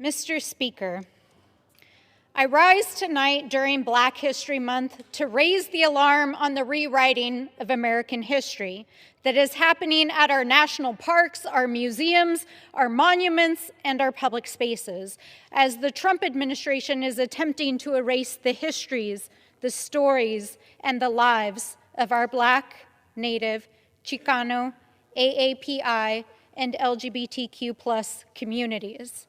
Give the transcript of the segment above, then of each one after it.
Mr. Speaker, I rise tonight during Black History Month to raise the alarm on the rewriting of American history that is happening at our national parks, our museums, our monuments, and our public spaces, as the Trump administration is attempting to erase the histories, the stories, and the lives of our Black, Native, Chicano, AAPI, and LGBTQ+ communities.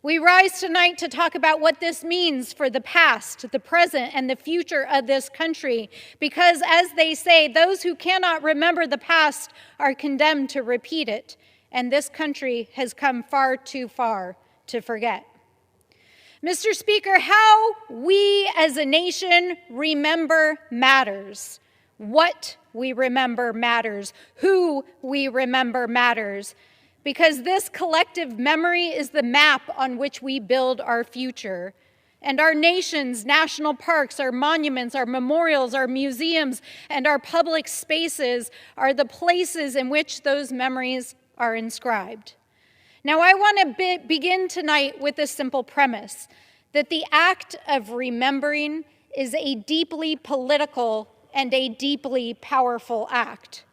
We rise tonight to talk about what this means for the past, the present, and the future of this country, because as they say, those who cannot remember the past are condemned to repeat it, and this country has come far too far to forget. Mr. Speaker, how we as a nation remember matters. What we remember matters. Who we remember matters. Because this collective memory is the map on which we build our future. And our nation's national parks, our monuments, our memorials, our museums, and our public spaces are the places in which those memories are inscribed. Now, I want to begin tonight with a simple premise, that the act of remembering is a deeply political and a deeply powerful act.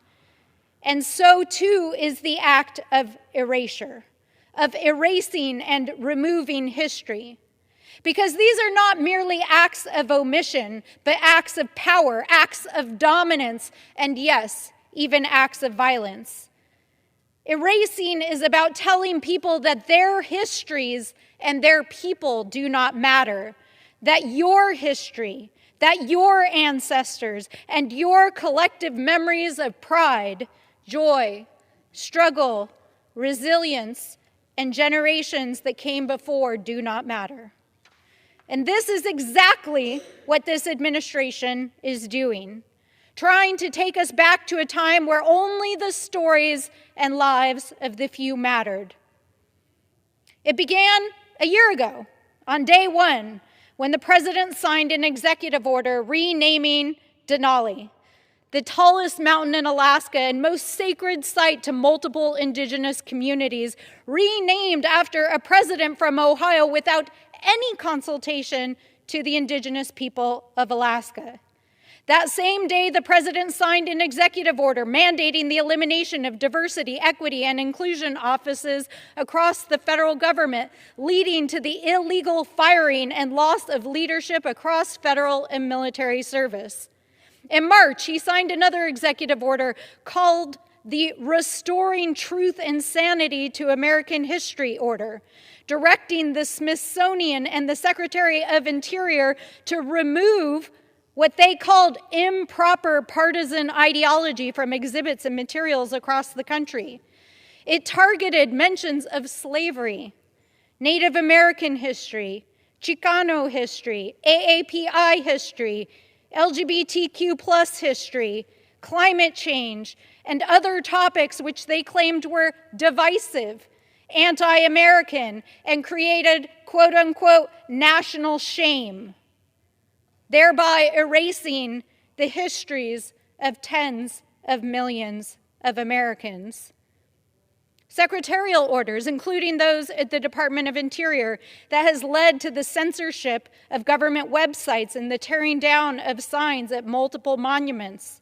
And so too is the act of erasure, of erasing and removing history. Because these are not merely acts of omission, but acts of power, acts of dominance, and yes, even acts of violence. Erasing is about telling people that their histories and their people do not matter, that your history, that your ancestors, and your collective memories of pride, joy, struggle, resilience, and generations that came before do not matter. And this is exactly what this administration is doing, trying to take us back to a time where only the stories and lives of the few mattered. It began a year ago, on day one, when the president signed an executive order renaming Denali, the tallest mountain in Alaska and most sacred site to multiple Indigenous communities, renamed after a president from Ohio without any consultation to the Indigenous people of Alaska. That same day, the president signed an executive order mandating the elimination of diversity, equity, and inclusion offices across the federal government, leading to the illegal firing and loss of leadership across federal and military service. In March, he signed another executive order called the Restoring Truth and Sanity to American History Order, directing the Smithsonian and the Secretary of Interior to remove what they called improper partisan ideology from exhibits and materials across the country. It targeted mentions of slavery, Native American history, Chicano history, AAPI history, LGBTQ+ history, climate change, and other topics which they claimed were divisive, anti-American, and created quote-unquote national shame, thereby erasing the histories of tens of millions of Americans. Secretarial orders, including those at the Department of Interior, that has led to the censorship of government websites and the tearing down of signs at multiple monuments.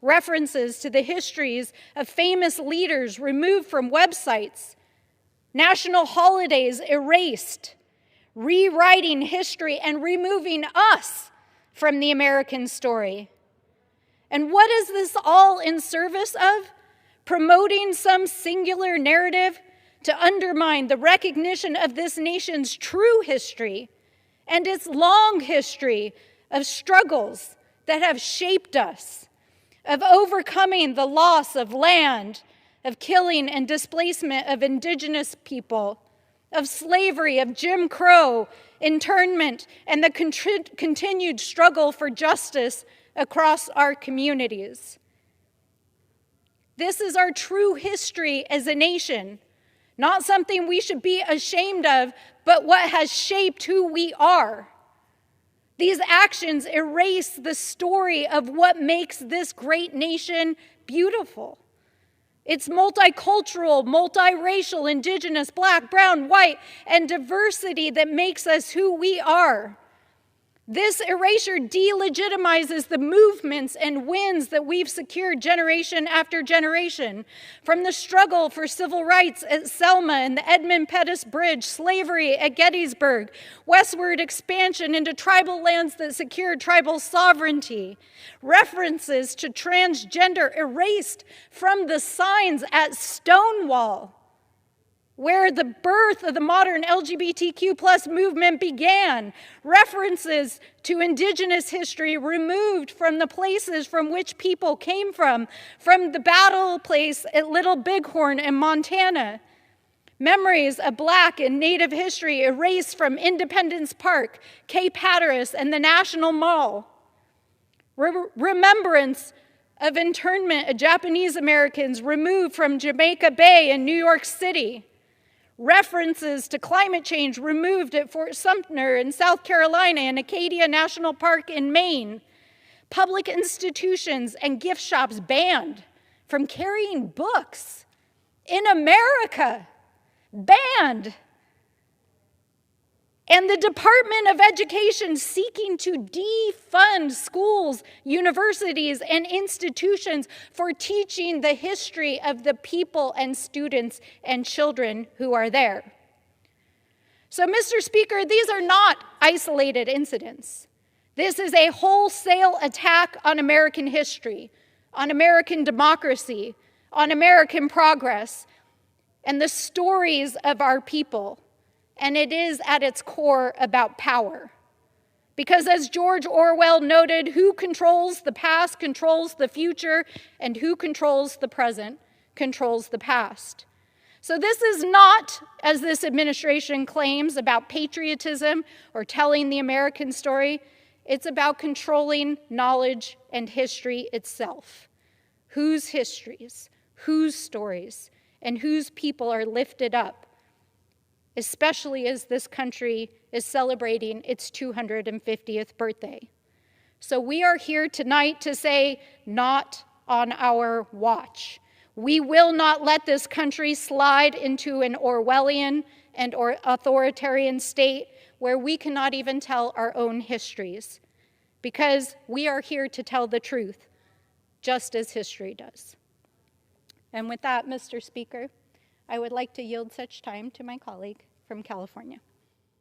References to the histories of famous leaders removed from websites. National holidays erased. Rewriting history and removing us from the American story. And what is this all in service of? Promoting some singular narrative to undermine the recognition of this nation's true history and its long history of struggles that have shaped us, of overcoming the loss of land, of killing and displacement of Indigenous people, of slavery, of Jim Crow, internment, and the continued struggle for justice across our communities. This is our true history as a nation, not something we should be ashamed of, but what has shaped who we are. These actions erase the story of what makes this great nation beautiful. It's multicultural, multiracial, indigenous, black, brown, white, and diversity that makes us who we are. This erasure delegitimizes the movements and wins that we've secured generation after generation. From the struggle for civil rights at Selma and the Edmund Pettus Bridge, slavery at Gettysburg, westward expansion into tribal lands that secured tribal sovereignty, references to transgender erased from the signs at Stonewall, where the birth of the modern LGBTQ+ movement began, references to indigenous history removed from the places from which people came from the battle place at Little Bighorn in Montana, memories of Black and Native history erased from Independence Park, Cape Hatteras, and the National Mall, remembrance of internment of Japanese Americans removed from Jamaica Bay in New York City, references to climate change removed at Fort Sumter in South Carolina and Acadia National Park in Maine. Public institutions and gift shops banned from carrying books in America. Banned. And the Department of Education seeking to defund schools, universities, and institutions for teaching the history of the people and students and children who are there. So, Mr. Speaker, these are not isolated incidents. This is a wholesale attack on American history, on American democracy, on American progress, and the stories of our people. And it is at its core about power. Because as George Orwell noted, who controls the past controls the future, and who controls the present controls the past. So this is not, as this administration claims, about patriotism or telling the American story. It's about controlling knowledge and history itself. Whose histories, whose stories, and whose people are lifted up, especially as this country is celebrating its 250th birthday. So we are here tonight to say, not on our watch. We will not let this country slide into an Orwellian and authoritarian state where we cannot even tell our own histories, because we are here to tell the truth, just as history does. And with that, Mr. Speaker, I would like to yield such time to my colleague from California.